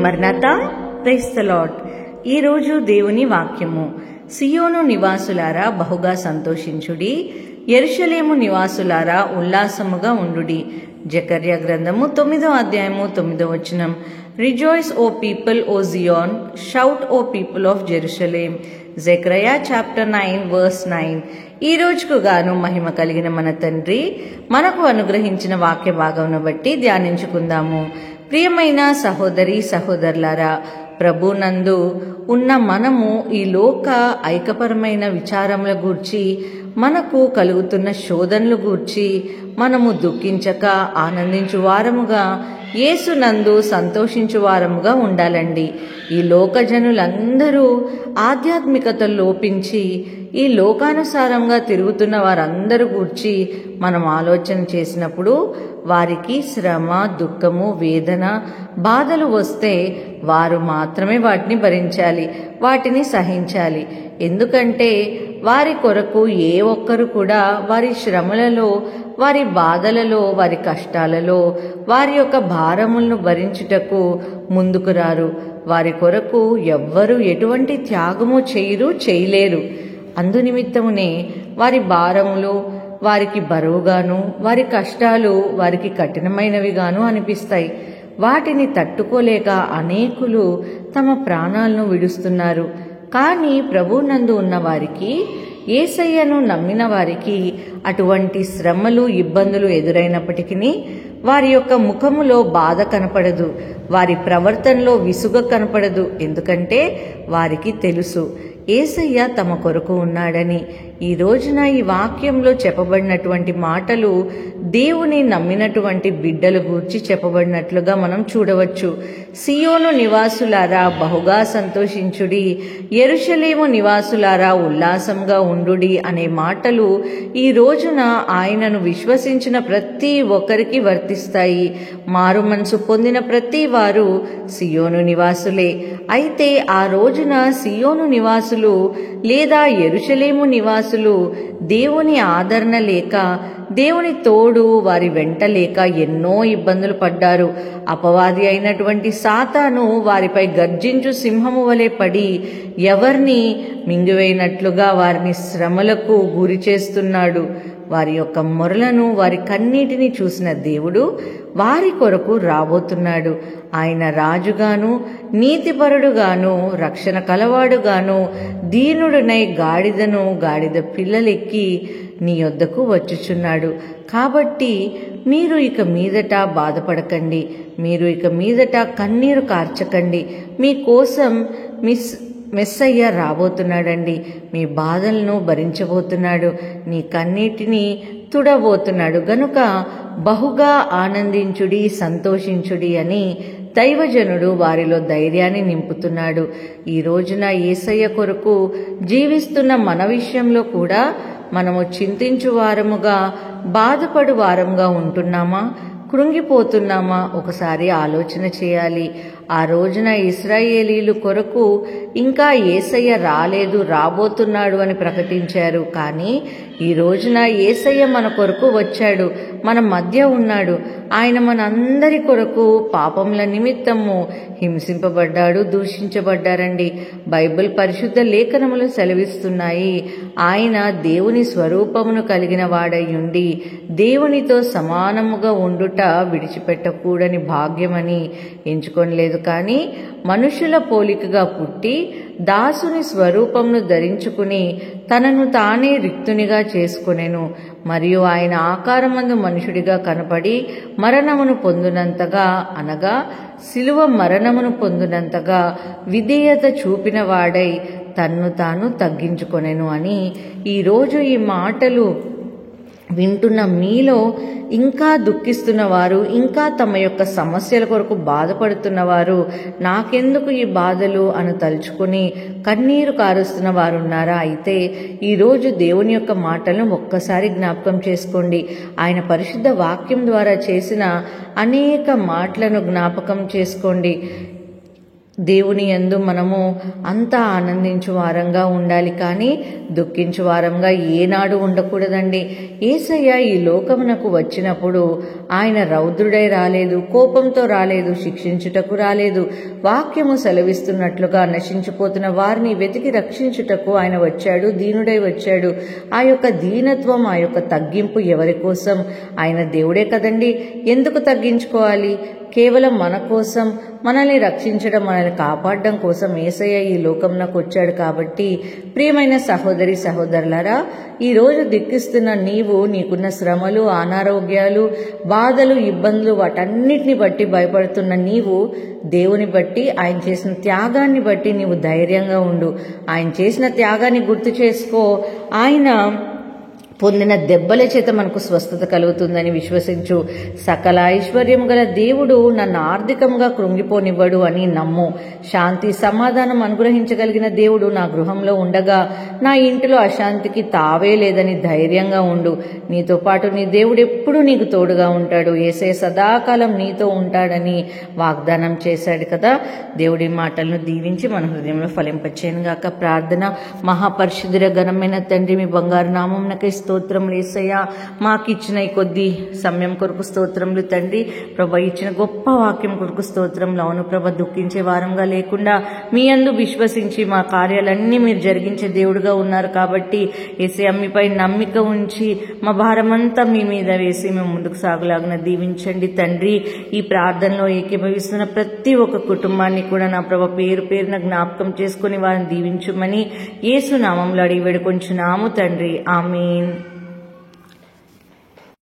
మర్నాథ. Praise the lord. ఈరోజు దేవుని వాక్యము. సియోను నివాసులారా బహుగా సంతోషించుడి, యెరూషలేము నివాసులారా ఉల్లాసముగా ఉండుడి. జకర్యా గ్రంథము 9వ అధ్యాయము 9వ వచనం. Rejoice O people O Zion, shout O people of Jerusalem. జెకర్యా చాప్టర్ 9 వర్స్ 9. ఈ రోజుకు గాను మహిమ కలిగిన మన తండ్రి మనకు అనుగ్రహించిన వాక్య భాగమును బట్టి ధ్యానించుకుందాము. ప్రియమైన సహోదరి సహోదరులారా, ప్రభునందు ఉన్న మనము ఈ లోక ఐక్యపరమైన విచారముల గూర్చి, మనకు కలుగుతున్న శోధనలు గూర్చి మనము దుఃఖించక ఆనందించు వారముగా, యేసునందు సంతోషించు వారముగా ఉండాలండి. ఈ లోక జనులందరూ ఆధ్యాత్మికత లోపించి ఈ లోకానుసారంగా తిరుగుతున్న వారందరూ గూర్చి మనం ఆలోచన చేసినప్పుడు వారికి శ్రమ, దుఃఖము, వేదన, బాధలు వస్తే వారు మాత్రమే వాటిని భరించాలి, వాటిని సహించాలి. ఎందుకంటే వారి కొరకు ఏ ఒక్కరు కూడా వారి శ్రమలలో, వారి బాధలలో, వారి కష్టాలలో వారి యొక్క భారములను భరించుటకు ముందుకు రారు. వారి కొరకు ఎవ్వరూ ఎటువంటి త్యాగము చేయలేరు. అందునిమిత్తమునే వారి భారములు వారికి బరువుగాను, వారి కష్టాలు వారికి కఠినమైనవిగాను అనిపిస్తాయి. వాటిని తట్టుకోలేక అనేకులు తమ ప్రాణాలను విడుస్తున్నారు. కానీ ప్రభునందు ఉన్న వారికి, యేసయ్యను నమ్మిన వారికి అటువంటి శ్రమలు, ఇబ్బందులు ఎదురైనప్పటికీ వారి యొక్క ముఖములో బాధ కనపడదు, వారి ప్రవర్తనలో విసుగ కనపడదు. ఎందుకంటే వారికి తెలుసు యేసయ్య తమ కొరకు ఉన్నాడని. ఈ రోజున ఈ వాక్యంలో చెప్పబడినటువంటి మాటలు దేవుని నమ్మినటువంటి బిడ్డల గూర్చి చెప్పబడినట్లుగా మనం చూడవచ్చు. సియోను నివాసులారా బహుగా సంతోషించుడి, యెరూషలేము నివాసులారా ఉల్లాసంగా ఉండుడి అనే మాటలు ఈ రోజున ఆయనను విశ్వసించిన ప్రతి ఒక్కరికి వర్తిస్తాయి. మారు మనసు పొందిన ప్రతి వారు సియోను నివాసులే. అయితే ఆ రోజున సియోను నివాసులు లేదా యెరూషలేము నివాసులు దేవుని ఆదరణ లేక, దేవుని తోడు వారి వెంట లేక ఎన్నో ఇబ్బందులు పడ్డారు. అపవాది అయినటువంటి సాతాను వారిపై గర్జించు సింహము వలె పడి ఎవరిని మింగివేయనట్లుగా వారిని శ్రమలకు గురి చేస్తున్నాడు. వారి యొక్క మొరలను, వారి కన్నీటిని చూసిన దేవుడు వారి కొరకు రాబోతున్నాడు. ఆయన రాజుగాను, నీతిపరుడుగాను, రక్షణ కలవాడుగాను, దీనుడునై గాడిద పిల్లలెక్కి నీ యొద్దకు వచ్చుచున్నాడు. కాబట్టి మీరు ఇక మీదట బాధపడకండి, మీరు ఇక మీదట కన్నీరు కార్చకండి. మీకోసం మెస్సయ్య రాబోతున్నాడండి. మీ బాధలను భరించబోతున్నాడు, నీ కన్నీటిని తుడబోతున్నాడు. గనుక బహుగా ఆనందించుడి, సంతోషించుడి అని దైవజనుడు వారిలో ధైర్యాన్ని నింపుతున్నాడు. ఈ రోజున యేసయ్య కొరకు జీవిస్తున్న మన విషయంలో కూడా మనము చింతించు వారముగా, బాధపడు వారముగా ఉంటున్నామా, కృంగిపోతున్నామా? ఒకసారి ఆలోచన చేయాలి. ఆ రోజున ఇశ్రాయేలీలు కొరకు ఇంకా యేసయ్య రాలేదు, రాబోతున్నాడు అని ప్రకటించారు. కానీ ఈ రోజున యేసయ్య మన కొరకు వచ్చాడు, మన మధ్య ఉన్నాడు. ఆయన మన అందరి కొరకు పాపముల నిమిత్తము హింసింపబడ్డాడు, దూషించబడ్డారండి. బైబిల్ పరిశుద్ధ లేఖనములు సెలవిస్తున్నాయి, ఆయన దేవుని స్వరూపమును కలిగిన వాడయ్యుండి దేవునితో సమానముగా ఉండుట విడిచిపెట్టకూడని భాగ్యమని ఎంచుకొనలేదు. కానీ మనుషుల పోలికగా పుట్టి దాసుని స్వరూపమును ధరించుకుని తనను తానే రిక్తునిగా చేసుకొనెను. మరియు ఆయన ఆకారమందు మనుషుడిగా కనపడి మరణమును పొందునంతగా, అనగా శిలువ మరణమును పొందునంతగా విధేయత చూపిన వాడై తన్ను తాను తగ్గించుకొనెను అని ఈరోజు ఈ మాటలు వింటున్న మీలో ఇంకా దుఃఖిస్తున్న వారు, ఇంకా తమ యొక్క సమస్యల కొరకు బాధపడుతున్న వారు, నాకెందుకు ఈ బాధలు అని తలుచుకుని కన్నీరు కారుస్తున్న వారు ఉన్నారా? అయితే ఈరోజు దేవుని యొక్క మాటలను ఒక్కసారి జ్ఞాపకం చేసుకోండి. ఆయన పరిశుద్ధ వాక్యం ద్వారా చేసిన అనేక మాటలను జ్ఞాపకం చేసుకోండి. దేవుని యందు మనము అంతా ఆనందించు వారంగా ఉండాలి, కానీ దుఃఖించు వారంగా ఏనాడు ఉండకూడదండి. యేసయ్య ఈ లోకమునకు వచ్చినప్పుడు ఆయన రౌద్రుడై రాలేదు, కోపంతో రాలేదు, శిక్షించుటకు రాలేదు. వాక్యము సెలవిస్తున్నట్లుగా నశించిపోతున్న వారిని వెతికి రక్షించుటకు ఆయన వచ్చాడు, దీనుడై వచ్చాడు. ఆ యొక్క దీనత్వం, ఆ యొక్క తగ్గింపు ఎవరి కోసం? ఆయన దేవుడే కదండి. ఎందుకు తగ్గించుకోవాలి? కేవలం మన కోసం, మనల్ని రక్షించడం, మనల్ని కాపాడడం కోసం యేసయ్య ఈ లోకంలోకి వచ్చాడు. కాబట్టి ప్రియమైన సహోదరి సహోదరులారా, ఈరోజు దిక్కిస్తున్న నీవు, నీకున్న శ్రమలు, అనారోగ్యాలు, బాధలు, ఇబ్బందులు, వాటన్నిటిని బట్టి భయపడుతున్న నీవు దేవుని బట్టి, ఆయన చేసిన త్యాగాన్ని బట్టి నీవు ధైర్యంగా ఉండు. ఆయన చేసిన త్యాగాన్ని గుర్తు చేసుకో. ఆయన పొందిన దెబ్బల చేత మనకు స్వస్థత కలుగుతుందని విశ్వసించు. సకల ఐశ్వర్యం గల దేవుడు నన్ను ఆర్థికంగా కృంగిపోనివ్వడు అని నమ్ము. శాంతి సమాధానం అనుగ్రహించగలిగిన దేవుడు నా గృహంలో ఉండగా నా ఇంటిలో అశాంతికి తావే లేదని ధైర్యంగా ఉండు. నీతో పాటు నీ దేవుడు ఎప్పుడూ నీకు తోడుగా ఉంటాడు. యేసయ్య సదాకాలం నీతో ఉంటాడని వాగ్దానం చేశాడు కదా. దేవుడి మాటలను దీవించి మన హృదయంలో ఫలింపచేయను గాక. ప్రార్థన. మహాపరిశుద్ధుడ ఘనమైన తండ్రి, మీ బంగారు నామమునకై స్తోత్రములు యేసయ్య. మాకు ఇచ్చిన ఈ కొద్ది సమయం కొరకు స్తోత్రములు తండ్రి. ప్రభా, ఇచ్చిన గొప్ప వాక్యం కొరకు స్తోత్రములు. అవును ప్రభా, దుఃఖించే వారంగా లేకుండా మీ యందు విశ్వసించి మా కార్యాలన్నీ మీరు జరిగించే దేవుడుగా ఉన్నారు. కాబట్టి యేసయ్య, మీపై నమ్మిక ఉంచి మా భారమంతా మీ మీద వేసి మేము ముందుకు సాగులాగిన దీవించండి తండ్రి. ఈ ప్రార్థనలో ఏకీభవిస్తున్న ప్రతి ఒక్క కుటుంబాన్ని కూడా నా ప్రభా పేరు పేరున జ్ఞాపకం చేసుకుని వారిని దీవించుమని యేసు నామములో అడిగి వేడుకొంచున్నాము తండ్రి. ఆమేన్.